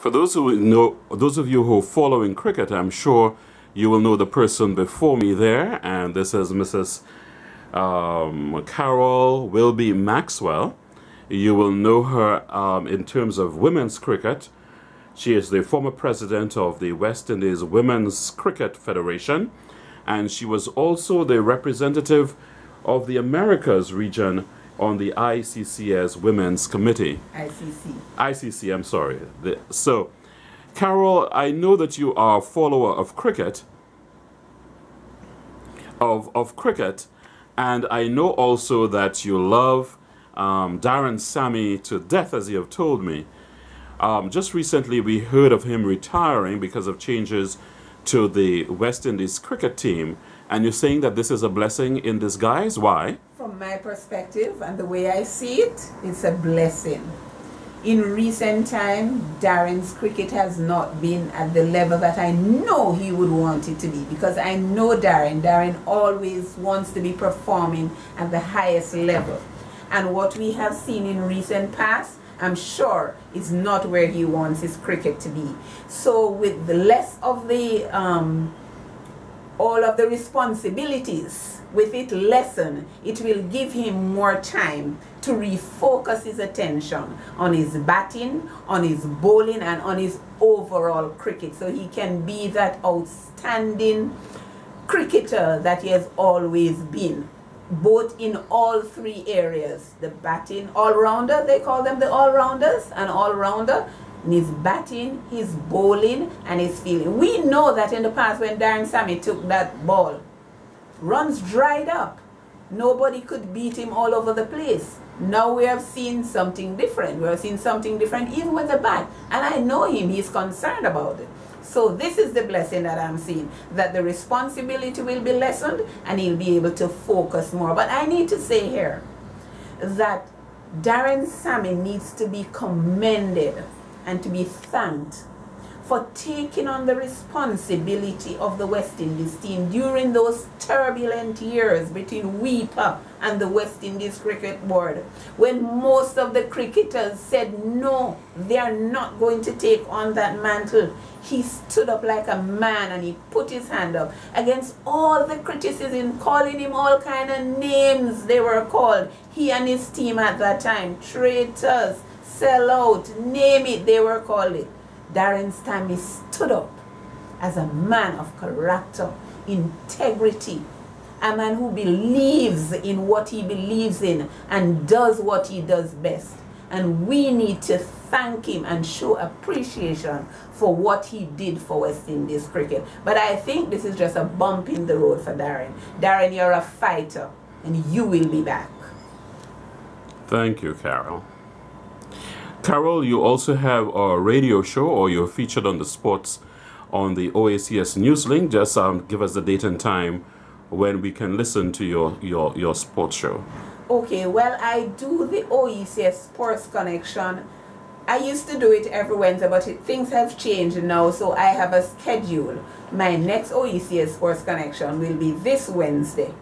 For those of you who are following cricket, I'm sure you will know the person before me there, and this is Mrs. Carol Wilbey-Maxwell. You will know her in terms of women's cricket. She is the former president of the West Indies Women's Cricket Federation, and she was also the representative of the Americas region on the ICC's Women's Committee. ICC, I'm sorry. So, Carol, I know that you are a follower of cricket, of cricket, and I know also that you love Darren Sammy to death, as you have told me. Just recently we heard of him retiring because of changes to the West Indies cricket team, and you're saying that this is a blessing in disguise. Why? From my perspective and the way I see it, it's a blessing. In recent time, Darren's cricket has not been at the level that I know he would want it to be, because I know Darren. Darren always wants to be performing at the highest level. And what we have seen in recent past, I'm sure, is not where he wants his cricket to be. So with the less of the all of the responsibilities with it lessened, it will give him more time to refocus his attention on his batting, on his bowling, and on his overall cricket, so he can be that outstanding cricketer that he has always been, both in all three areas. The batting, all-rounder, they call them the all-rounders, an all-rounder, in his batting, his bowling, and his fielding. We know that in the past when Darren Sammy took that ball, runs dried up. Nobody could beat him all over the place. Now we have seen something different. We have seen something different even with the bat. And I know him, he's concerned about it. So this is the blessing that I'm seeing, that the responsibility will be lessened and he'll be able to focus more. But I need to say here that Darren Sammy needs to be commended and to be thanked for taking on the responsibility of the West Indies team during those turbulent years between WIPA and the West Indies Cricket Board, when most of the cricketers said no, they are not going to take on that mantle. He stood up like a man and he put his hand up against all the criticism, calling him all kind of names they were called. He and his team at that time, traitors, sell out, name it, they were called it. Darren Sammy stood up as a man of character, integrity, a man who believes in what he believes in and does what he does best. And we need to thank him and show appreciation for what he did for West Indies cricket. But I think this is just a bump in the road for Darren. Darren, you're a fighter and you will be back. Thank you, Carol. Carol, you also have a radio show, or you're featured on the sports on the OACS Newslink. Just give us the date and time when we can listen to your sports show. Okay, well, I do the OACS Sports Connection. I used to do it every Wednesday, but things have changed now, so I have a schedule. My next OACS Sports Connection will be this Wednesday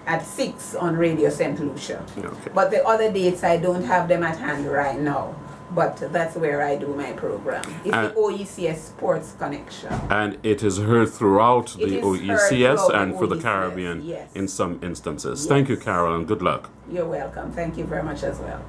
at 6 on Radio St. Lucia. Okay. But the other dates, I don't have them at hand right now. But that's where I do my program. It's the OECS Sports Connection. And it is heard throughout the OECS and for the Caribbean, yes, in some instances. Yes. Thank you, Carol, and good luck. You're welcome. Thank you very much as well.